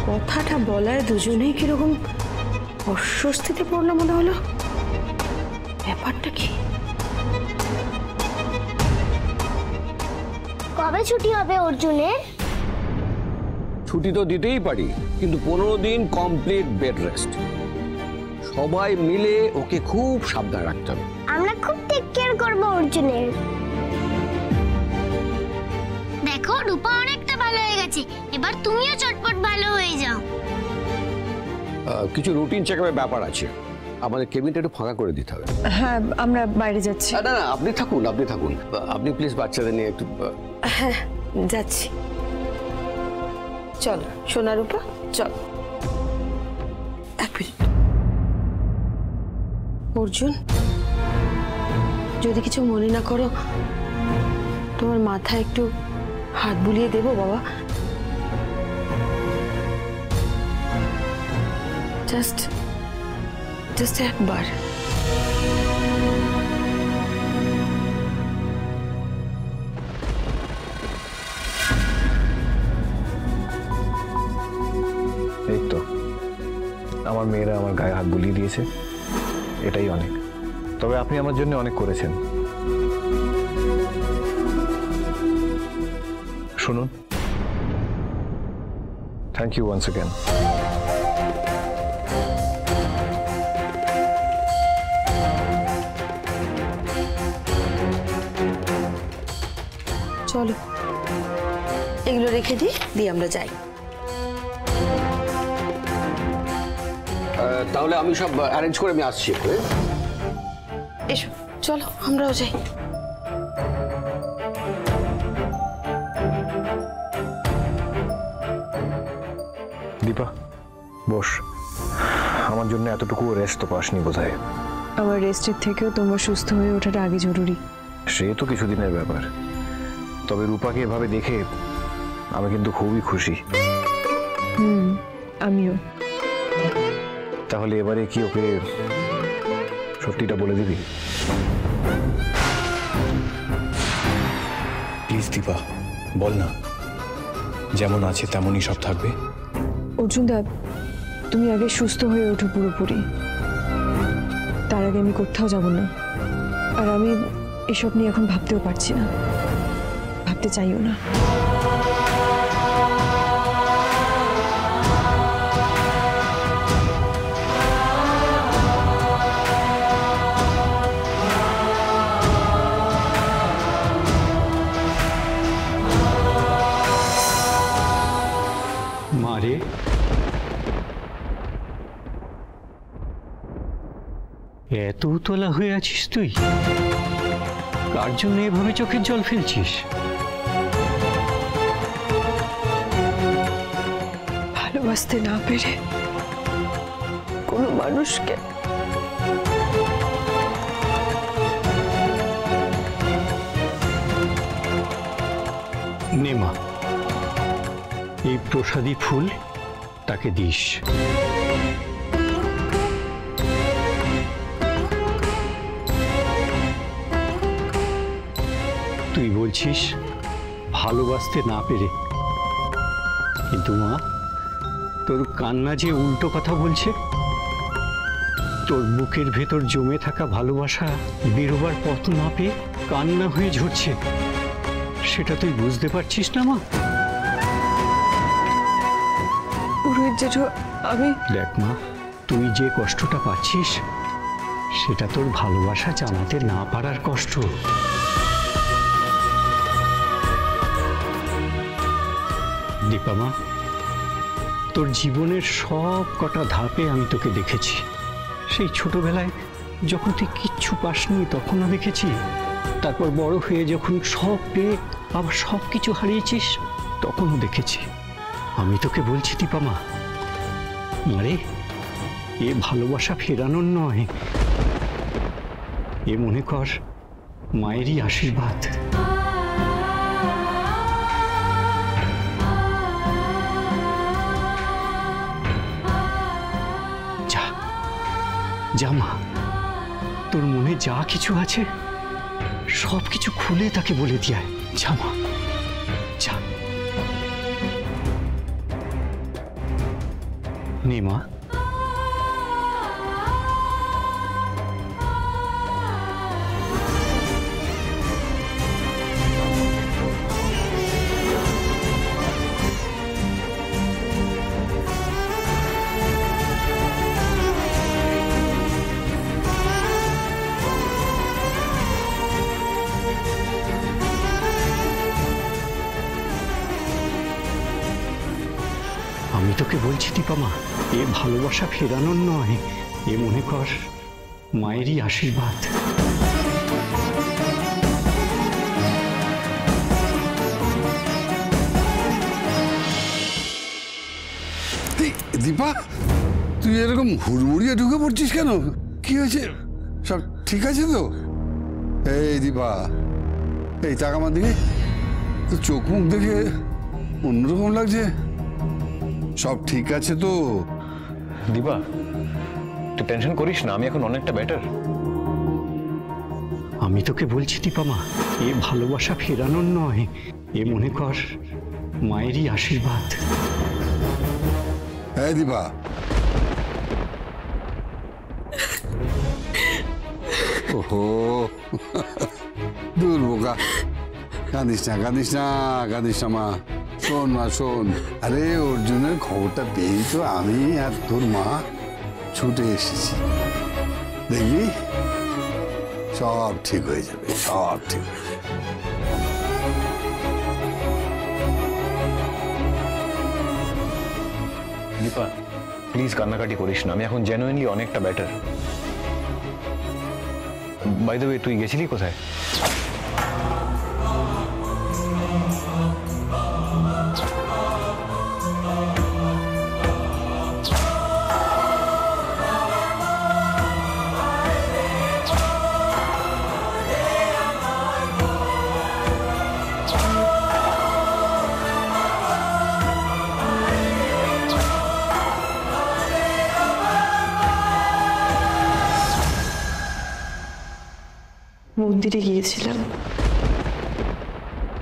কথাটা বলায় দুজনেই কিরকম অস্বস্তিতে পড়লো মনে হলো। ব্যাপারটা কি? কবে ছুটি হবে অর্জুনের? ছুটি তো দিতেই পারি, কিন্তু 15 দিন কমপ্লিট বেড রেস্ট। সবাই মিলে ওকে খুব সাবধান রাখতে হবে। আমরা খুব টেক কেয়ার করব অর্জুনের। দেখো রূপা অনেকটা ভালো হয়ে গেছে, এবার তুমিও চটপট ভালো হয়ে যাও। কিছু রুটিন চেকআপের ব্যাপার আছে, আমাদের কেবিনটা একটু ফাঁকা করে দিতে হবে। হ্যাঁ, আমরা বাইরে যাচ্ছি। না না, আপনি থাকুন, আপনি থাকুন। আপনি প্লিজ বাচ্চাদের নিয়ে একটু। হ্যাঁ, যাচ্ছি। চল সোনা রূপা, চল। এক মিনিট। অর্জুন, যদি কিছু মনে না করো, তোমার মাথায় একটু হাত বুলিয়ে দেবো বাবা? জাস্ট একবার। এই তো আমার মেয়েরা আমার গায়ে হাত বুলিয়ে দিয়েছে, এটাই অনেক। তবে আপনি আমার জন্য অনেক করেছেন। শুনুন, থ্যাংক ইউ ওয়ান্স অ্যাগেন। চলো এগুলো রেখে দিয়ে আমরা যাই। তাহলে আমি সব অ্যারেঞ্জ করে আমি আসছি। এসো, চলো আমরাও যাই। দীপা বস, আমার জন্য এতটুকু রেস্ট তো পাসনি বোধহয়। আমার রেস্টের থেকেও তোমার সুস্থ হয়ে ওঠাটা আগে জরুরি। সে তো কিছুদিনের ব্যাপার, তবে রূপাকে এভাবে দেখে আমি কিন্তু খুবই খুশি। আমিও। তাহলে এবারে কি ওকে সত্যিটা বলে দিবি? প্লিজ দীপা, বল না, যেমন আছে তেমনই সব থাকবে। অর্জুন দা, তুমি আগে সুস্থ হয়ে ওঠো পুরোপুরি, তার আগে আমি কোথাও যাব না। আর আমি এসব নিয়ে এখন ভাবতেও পারছি না, ভাবতে চাইও না। মারে, এত উতলা হয়ে আছিস তুই? কার জন্য এভাবে চোখের জল ফেলছিস? ভালোবাসতে না পেরে কোনো মানুষকে নে মা, এই প্রসাদী ফুল তাকে দিস। তুই বলছিস ভালোবাসতে না পেরে, কিন্তু মা, তোর কান্না যে উল্টো কথা বলছে। তোর বুকের ভেতর জমে থাকা ভালোবাসা বেরোবার পথ না পেয়ে কান্না হয়ে ঝরছে, সেটা তুই বুঝতে পারছিস না মা? পুরোহিত জেঠু, আমি দেখ মা, তুই যে কষ্টটা পাচ্ছিস সেটা তোর ভালোবাসা জানাতে না পারার কষ্ট। দীপা মা, তোর জীবনের সব কটা ধাপে আমি তোকে দেখেছি। সেই ছোটবেলায় যখন তুই কিচ্ছু পাসনি তখনও দেখেছি, তারপর বড় হয়ে যখন সব পেয়ে আবার সব কিছু হারিয়েছিস তখনও দেখেছি। আমি তোকে বলছি দীপা মা, আরে এ ভালোবাসা ফেরানোর নয়, এ মনে কর মায়েরই আশীর্বাদ। যা যা মা, তোর মনে যা কিছু আছে সব কিছু খুলে তাকে বলে দিয়ে আয়। যা মা, যা। নে মা। আমি তোকে বলছি দীপা মা, এ ভালোবাসা ফেরানোর নয়, এ মনে কর মায়েরই আশীর্বাদ। দীপা, তুই এরকম হুড়মুড়িয়ে ঢুকে পড়ছিস কেন? কি হয়েছে? সব ঠিক আছে তো? এই দীপা, এই তাক আমার দিকে, তো চোখ মুখ দেখে অন্যরকম লাগছে। সব ঠিক আছে তো? দীপা, তুই টেনশন করিস না, আমি এখন অনেকটা বেটার। আমি তোকে বলছি দীপা মা, এ ভালোবাসা ফেরানোর নয়, এ মনে কর মায়েরই আশীর্বাদ। হ্যাঁ দীপা, ওহো দূর বোকা, কাঁদিস না কাঁদিস না কাঁদিস না মা। শোন মা শোন, আরে অর্জুনের খবরটা পেয়েই তো আমি আর তোর মা ছুটে এসেছি। দেখবি সব ঠিক হয়ে যাবে, সব ঠিক হয়ে যাবে। দীপা প্লিজ কান্নাকাটি করিস না, আমি এখন জেনুইনলি অনেকটা বেটার। বাই দ্য ওয়ে, তুই গেছিলি কোথায়? মন্দিরে গিয়েছিলাম,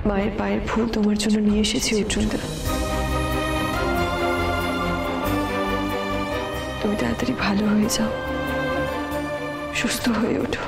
মায়ের পায়ের ফুল তোমার জন্য নিয়ে এসেছি অর্জুনদা। তুমি তাড়াতাড়ি ভালো হয়ে যাও, সুস্থ হয়ে ওঠো।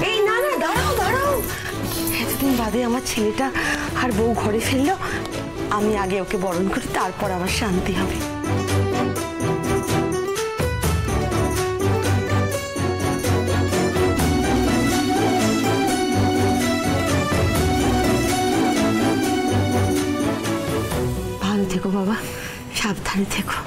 এই না না, দাঁড়াও দাঁড়াও, এতদিন বাদে আমার ছেলেটা আর বউ ঘরে ফিরলো, আমি আগে ওকে বরণ করি, তারপর আমার শান্তি হবে। ভালো থেকো বাবা, সাবধানে থেকো।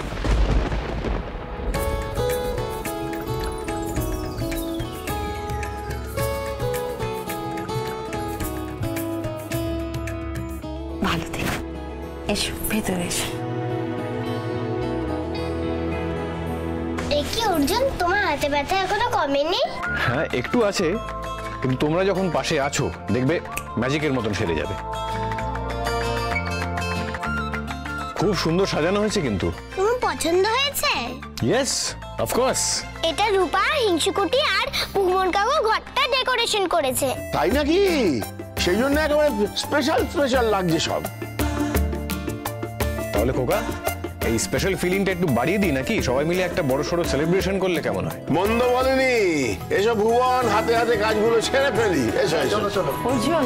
ভালো থেকো, এসো ভেতরে এসো। কি অর্জুন, তোমার হাতে ব্যথা এখনো কমেনি? হ্যাঁ একটু আছে, কিন্তু তোমরা যখন পাশে আছো দেখবে ম্যাজিকের মতন সেরে যাবে। খুব সুন্দর সাজানো হয়েছে কিন্তু। তোমার পছন্দ হয়েছে? Yes of course. এটা রূপা, হিংসুকুটি আর পুমন কাকু ঘরটা ডেকোরেশন করেছে। তাই নাকি? সেই জন্য একেবারে স্পেশাল স্পেশাল লাগছে সব। তাহলে খোকা, এই স্পেশাল ফিলিংটা একটু বাড়িয়ে দিই নাকি? সবাই মিলে একটা বড় সড়ো সেলিব্রেশন করলে কেমন হয়? মন্দ বলেনি। এসব ভুবন, হাতে হাতে কাজগুলো ছেড়ে ফেলি। এসো এসো। অর্জুন,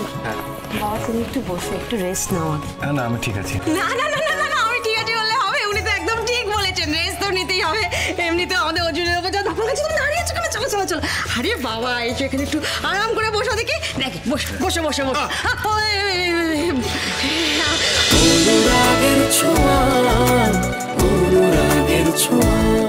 বাবা তুমি একটু বসো, একটু রেস্ট নাও। না আমি ঠিক আছি। না না না না না, আমি ঠিক আছে বললে হবে? উনি তো একদম ঠিক বলেছেন, রেস্ট তো নিতেই হবে। এমনিতে আমাদের অর্জুনের উপর যা দখল আছে, তুমি দাঁড়িয়ে আছো কেন? চলো চলো চলো। আরে বাবা, এসো এখানে একটু আরাম করে বসো দেখি। দেখি বসো বসো বসো বসো। অনুরাগের ছোঁয়া, অনুরাগের ছোঁয়া।